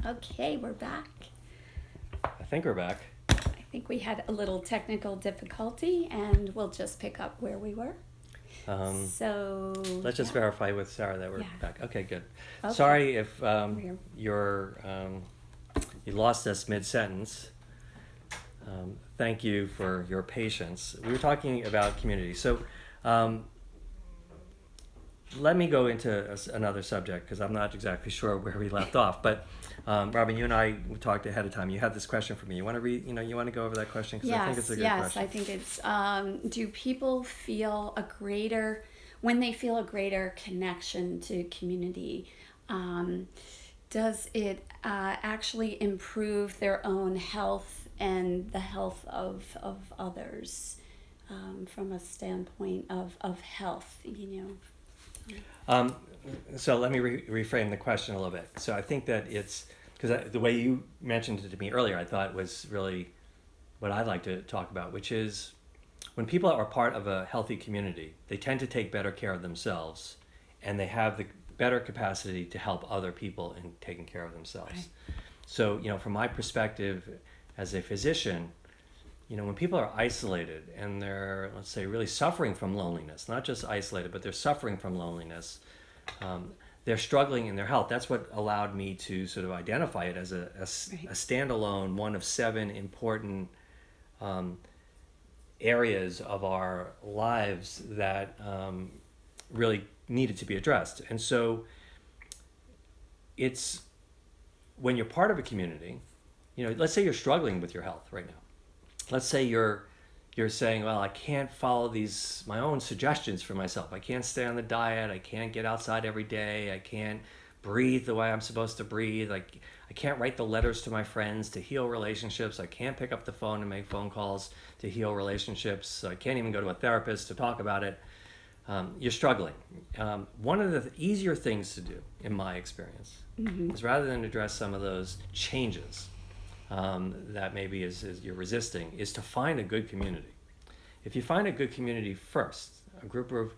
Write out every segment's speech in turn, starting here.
Okay, we're back. I think we're back. I think we had a little technical difficulty and we'll just pick up where we were. So Let's just verify with Sarah that we're Yeah. back. Okay, good. Okay. Sorry if We're- you lost us mid-sentence. Thank you for your patience. We were talking about community. So let me go into another subject because I'm not exactly sure where we left off. But Robin, you and I talked ahead of time. You had this question for me. You want to read? You want to go over that question because I think it's a good question. I think it's, do people feel when they feel a greater connection to community, does it actually improve their own health and the health of others from a standpoint of health, So let me reframe the question a little bit. So I think that it's because the way you mentioned it to me earlier, I thought was really what I'd like to talk about, which is when people are part of a healthy community, they tend to take better care of themselves, and they have the better capacity to help other people in taking care of themselves. Right. So, from my perspective as a physician, when people are isolated and they're, let's say, really suffering from loneliness, not just isolated, but they're suffering from loneliness, they're struggling in their health. That's what allowed me to sort of identify it as a standalone, one of 7 important areas of our lives that really needed to be addressed. And so it's when you're part of a community, let's say you're struggling with your health right now. Let's say you're saying, well, I can't follow my own suggestions for myself. I can't stay on the diet. I can't get outside every day. I can't breathe the way I'm supposed to breathe. I can't write the letters to my friends to heal relationships. I can't pick up the phone and make phone calls to heal relationships. I can't even go to a therapist to talk about it. You're struggling. One of the easier things to do, in my experience, is rather than address some of those changes that maybe is you're resisting, is to find a good community. If you find a good community first, a group of,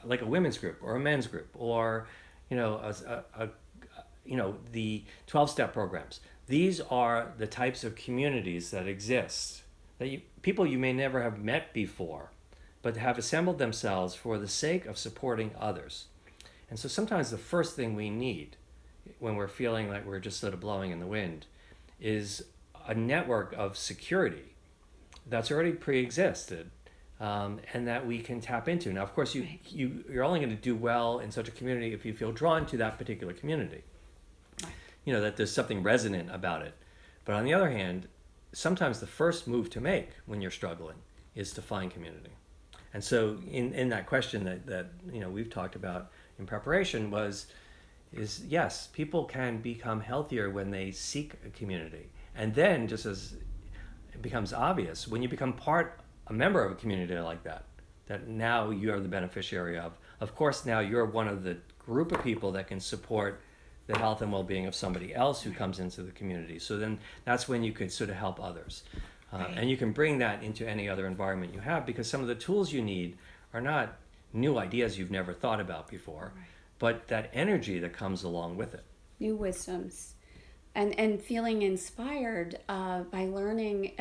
like a women's group or a men's group, or the 12-step programs. These are the types of communities that exist that people you may never have met before, but have assembled themselves for the sake of supporting others. And so sometimes the first thing we need when we're feeling like we're just sort of blowing in the wind is a network of security that's already pre-existed and that we can tap into. Now, of course, you're only going to do well in such a community if you feel drawn to that particular community. That there's something resonant about it. But on the other hand, sometimes the first move to make when you're struggling is to find community. And so in that question that we've talked about in preparation is yes, people can become healthier when they seek a community. And then, just as it becomes obvious, when you become a member of a community like that now you are the beneficiary of course, now you're one of the group of people that can support the health and well-being of somebody else who comes into the community. So then that's when you could sort of help others. And you can bring that into any other environment you have, because some of the tools you need are not new ideas you've never thought about before, but that energy that comes along with it. New wisdoms. And feeling inspired by learning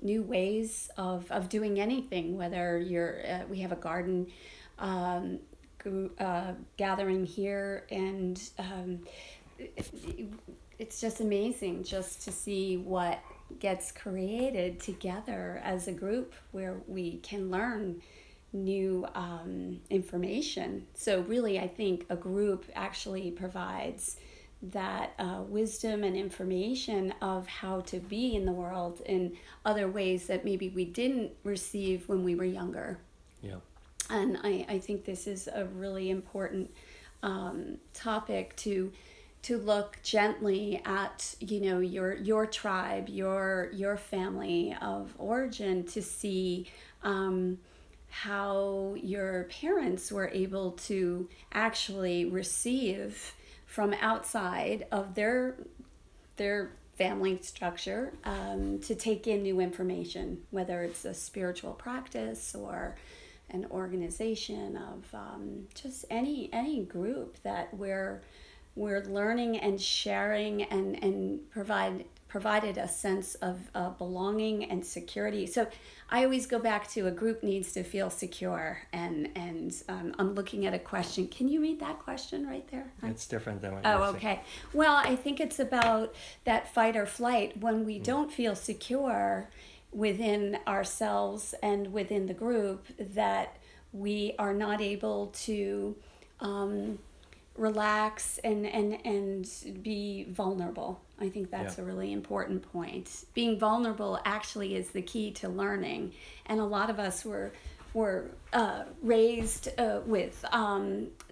new ways of doing anything, whether we have a garden gathering here, and it's just amazing just to see what gets created together as a group where we can learn new information. So really, I think a group actually provides that wisdom and information of how to be in the world in other ways that maybe we didn't receive when we were younger. Yeah. And I think this is a really important topic to look gently at, your tribe, your family of origin, to see how your parents were able to actually receive from outside of their family structure to take in new information, whether it's a spiritual practice or an organization of just any group that we're we're learning and sharing and provided a sense of belonging and security. So I always go back to a group needs to feel secure, and I'm looking at a question. Can you read that question right there? It's different than what Oh, you're saying. okay. Well, I think it's about that fight or flight. When we don't feel secure within ourselves and within the group, that we are not able to relax and be vulnerable. I think that's a really important point. Being vulnerable actually is the key to learning, and a lot of us were raised with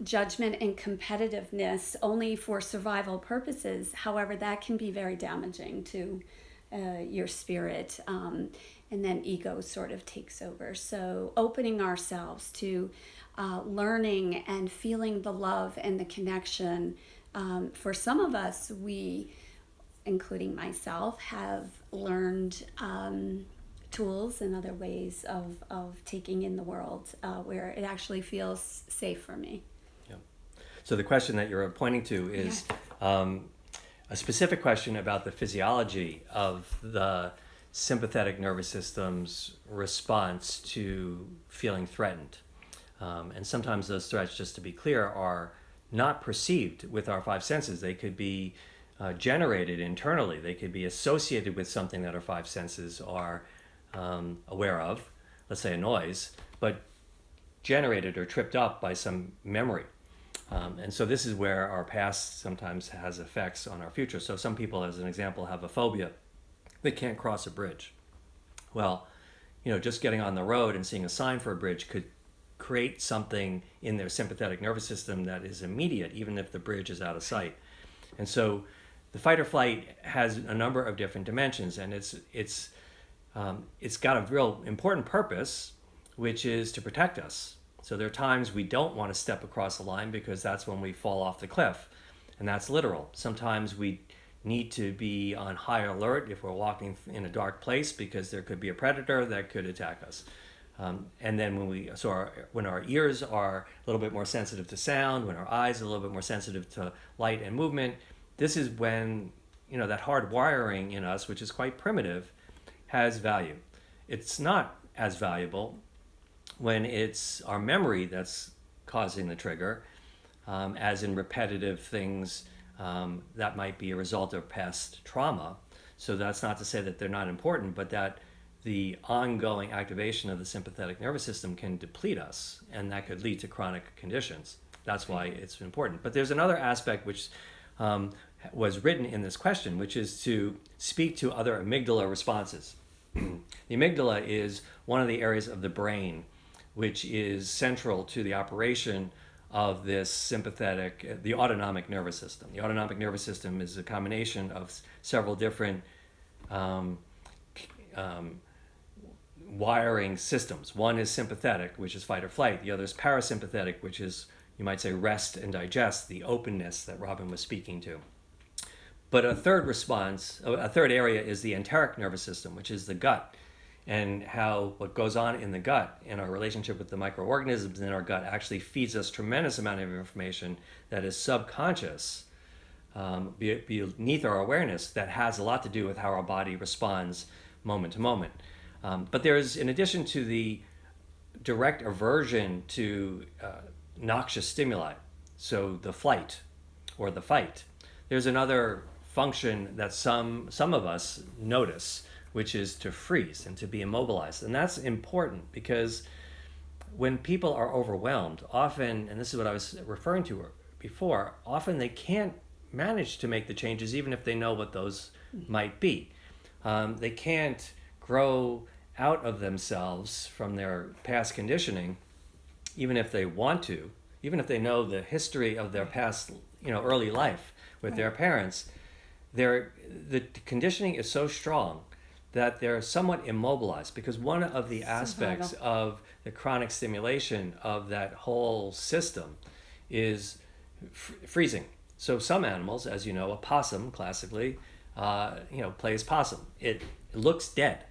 judgment and competitiveness only for survival purposes. However, that can be very damaging to your spirit, and then ego sort of takes over. So opening ourselves to learning and feeling the love and the connection. For some of us, we, including myself, have learned tools and other ways of taking in the world where it actually feels safe for me. Yeah. So the question that you're pointing to is a specific question about the physiology of the sympathetic nervous system's response to feeling threatened. And sometimes those threats, just to be clear, are not perceived with our five senses. They could be generated internally. They could be associated with something that our five senses are aware of, let's say a noise, but generated or tripped up by some memory. And so this is where our past sometimes has effects on our future. So some people, as an example, have a phobia. They can't cross a bridge. Well, just getting on the road and seeing a sign for a bridge could create something in their sympathetic nervous system that is immediate, even if the bridge is out of sight. And so the fight or flight has a number of different dimensions, and it's got a real important purpose, which is to protect us. So there are times we don't want to step across the line because that's when we fall off the cliff, and that's literal. Sometimes we need to be on high alert if we're walking in a dark place because there could be a predator that could attack us. And then when our ears are a little bit more sensitive to sound, when our eyes are a little bit more sensitive to light and movement, this is when that hard wiring in us, which is quite primitive, has value. It's not as valuable when it's our memory that's causing the trigger, as in repetitive things that might be a result of past trauma. So that's not to say that they're not important, but that the ongoing activation of the sympathetic nervous system can deplete us, and that could lead to chronic conditions. That's why it's important. But there's another aspect which was written in this question, which is to speak to other amygdala responses. The amygdala is one of the areas of the brain which is central to the operation of this the autonomic nervous system. The autonomic nervous system is a combination of several different wiring systems. One is sympathetic, which is fight or flight. The other is parasympathetic, which is, you might say, rest and digest, the openness that Robin was speaking to. But a third area is the enteric nervous system, which is the gut, and how what goes on in the gut and our relationship with the microorganisms in our gut actually feeds us tremendous amount of information that is subconscious, beneath our awareness, that has a lot to do with how our body responds moment to moment. But there's, in addition to the direct aversion to noxious stimuli, so the flight or the fight, there's another function that some of us notice, which is to freeze and to be immobilized. And that's important because when people are overwhelmed, often, and this is what I was referring to before, often they can't manage to make the changes even if they know what those might be. They can't grow out of themselves from their past conditioning, even if they want to, even if they know the history of their past, early life with their parents. The conditioning is so strong that they're somewhat immobilized, because one of the aspects of the chronic stimulation of that whole system is freezing. So some animals, as you know, a possum classically, plays possum. It looks dead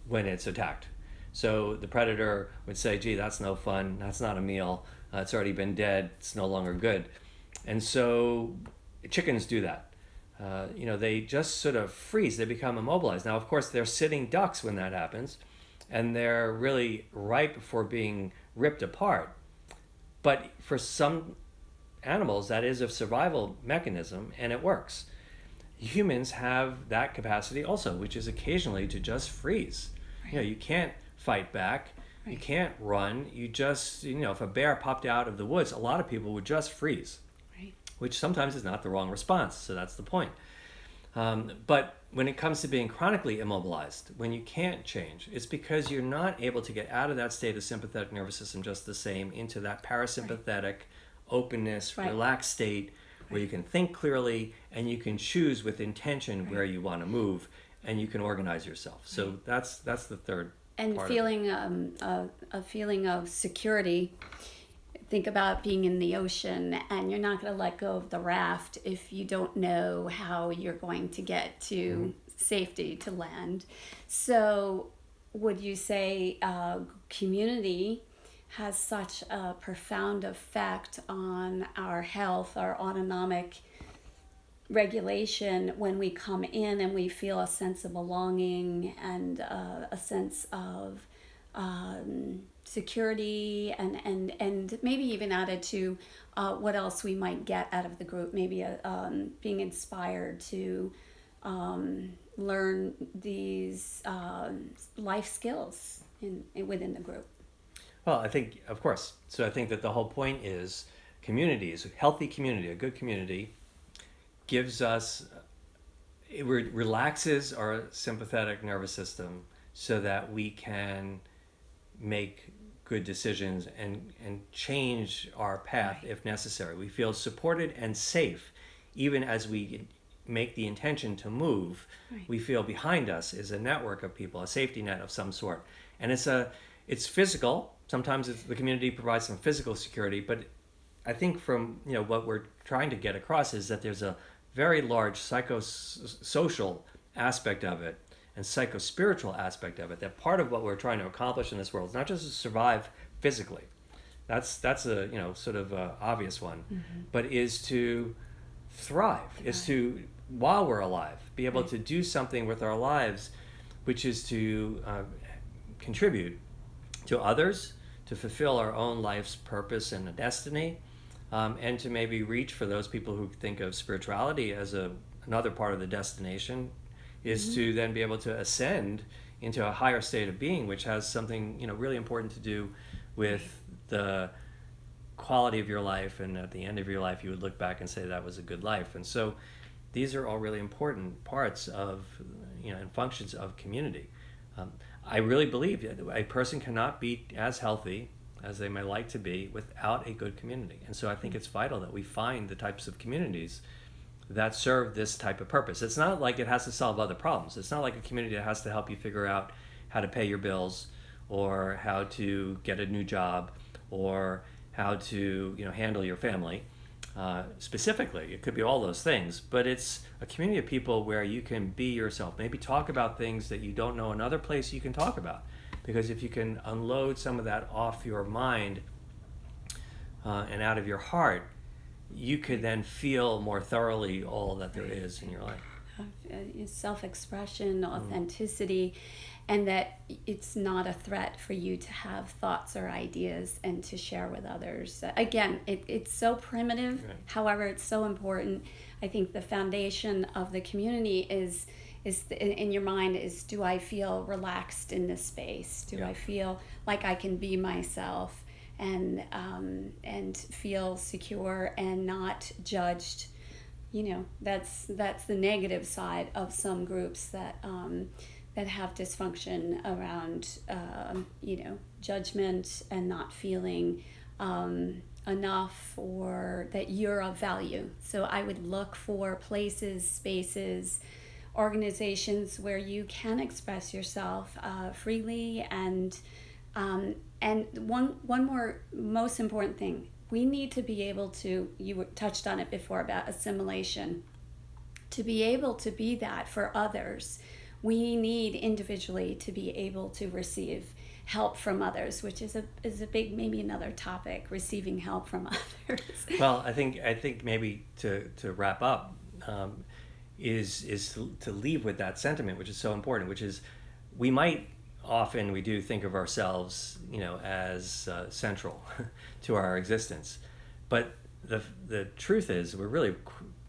when it's attacked. So the predator would say, gee, that's no fun, that's not a meal, it's already been dead, it's no longer good. And so chickens do that. They just sort of freeze. They become immobilized. Now, of course, they're sitting ducks when that happens, and they're really ripe for being ripped apart. But for some animals, that is a survival mechanism, and it works. Humans have that capacity also, which is occasionally to just freeze. Right. You can't fight back. Right. You can't run. You just, if a bear popped out of the woods, a lot of people would just freeze, right, which sometimes is not the wrong response. So that's the point. But when it comes to being chronically immobilized, when you can't change, it's because you're not able to get out of that state of sympathetic nervous system just the same into that parasympathetic, right, openness, right, relaxed state where you can think clearly and you can choose with intention, right, where you want to move, and you can organize yourself. So that's the third and part feeling a feeling of security. Think about being in the ocean, and you're not going to let go of the raft if you don't know how you're going to get to safety, to land. So would you say community has such a profound effect on our health, our autonomic regulation, when we come in and we feel a sense of belonging and a sense of security, and maybe even added to what else we might get out of the group, maybe being inspired to learn these life skills within the group? Well, I think, of course. So I think that the whole point is communities, a healthy community, a good community, gives us, it relaxes our sympathetic nervous system so that we can make good decisions and change our path, right, if necessary. We feel supported and safe even as we make the intention to move. Right. We feel behind us is a network of people, a safety net of some sort. And it's physical. Sometimes the community provides some physical security, but I think from what we're trying to get across is that there's a very large psychosocial aspect of it and psychospiritual aspect of it, that part of what we're trying to accomplish in this world is not just to survive physically. That's a sort of a obvious one, but is to thrive, is to, while we're alive, be able to do something with our lives, which is to contribute to others, to fulfill our own life's purpose and destiny, and to maybe reach for those people who think of spirituality as another part of the destination, is to then be able to ascend into a higher state of being, which has something really important to do with the quality of your life, and at the end of your life you would look back and say that was a good life. And so these are all really important parts of and functions of community. I really believe that a person cannot be as healthy as they may like to be without a good community. And so I think it's vital that we find the types of communities that serve this type of purpose. It's not like it has to solve other problems. It's not like a community that has to help you figure out how to pay your bills, or how to get a new job, or how to handle your family. Specifically, it could be all those things, but it's a community of people where you can be yourself. Maybe talk about things that you don't know another place you can talk about, because if you can unload some of that off your mind and out of your heart, you could then feel more thoroughly all that there is in your life. Self-expression, authenticity, and that it's not a threat for you to have thoughts or ideas and to share with others. Again, it's so primitive, right, however, it's so important. I think the foundation of the community is in your mind is, do I feel relaxed in this space? Do I feel like I can be myself and feel secure and not judged? That's the negative side of some groups that have dysfunction around judgment and not feeling enough, or that you're of value. So I would look for places, spaces, organizations where you can express yourself freely, and one more most important thing, we need to be able to, you touched on it before about assimilation, to be able to be that for others. We need individually to be able to receive, help from others, which is a big, maybe another topic, receiving help from others. Well, I think maybe to wrap up, is to leave with that sentiment, which is so important, which is we do think of ourselves, as central to our existence, but the truth is we're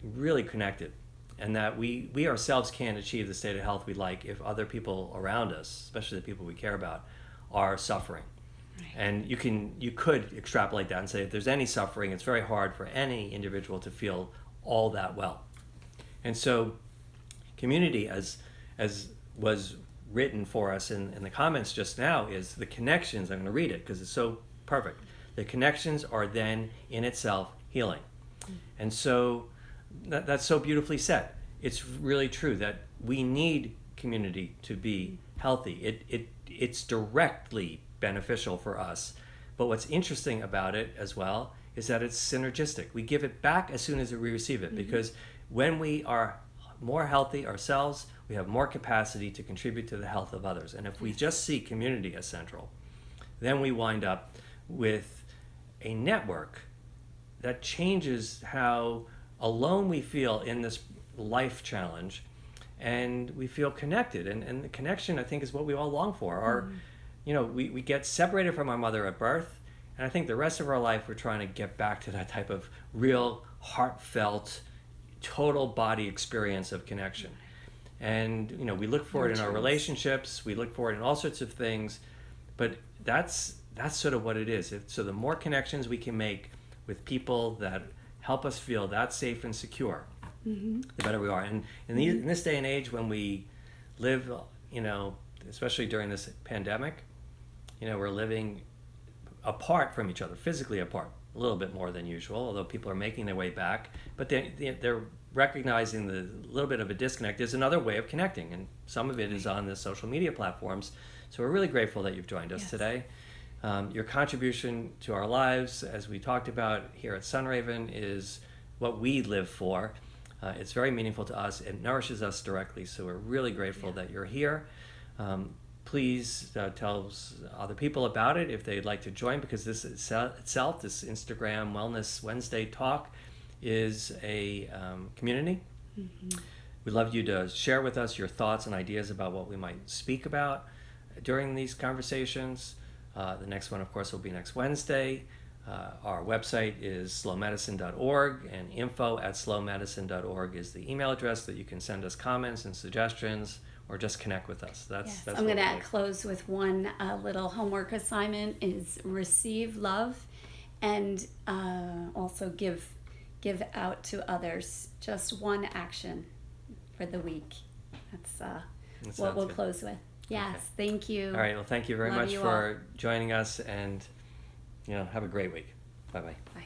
really connected, and that we ourselves can't achieve the state of health we like if other people around us, especially the people we care about, are suffering. Right. And you could extrapolate that and say if there's any suffering, it's very hard for any individual to feel all that well. And so community, as was written for us in the comments just now, is the connections. I'm going to read it because it's so perfect. The connections are then in itself healing. And so that's so beautifully said. It's really true that we need community to be healthy. It's directly beneficial for us. But what's interesting about it as well is that it's synergistic. We give it back as soon as we receive it, because when we are more healthy ourselves, we have more capacity to contribute to the health of others. And if we just see community as central, then we wind up with a network that changes how alone we feel in this life challenge, and we feel connected. And the connection, I think, is what we all long for. We get separated from our mother at birth, and I think the rest of our life we're trying to get back to that type of real, heartfelt, total body experience of connection. And we look for it in our relationships, we look for it in all sorts of things, but that's sort of what it is. So the more connections we can make with people that help us feel that safe and secure, the better we are. And in this day and age when we live, especially during this pandemic, we're living apart from each other, physically apart, a little bit more than usual, although people are making their way back. But they're recognizing the little bit of a disconnect is another way of connecting, and some of it is on the social media platforms. So we're really grateful that you've joined us today. Your contribution to our lives, as we talked about here at Sunraven, is what we live for. It's very meaningful to us. It nourishes us directly, so we're really grateful that you're here. Please tell other people about it if they'd like to join, because this itself, this Instagram Wellness Wednesday talk, is a community. We'd love you to share with us your thoughts and ideas about what we might speak about during these conversations. The next one, of course, will be next Wednesday. Our website is slowmedicine.org, and info@slowmedicine.org is the email address that you can send us comments and suggestions, or just connect with us. That's I'm going to close with one little homework assignment: is receive love, and also give out to others. Just one action for the week. That's what we'll close with. Yes, okay. Thank you. All right, well, thank you very much for joining us, and have a great week. Bye-bye. Bye.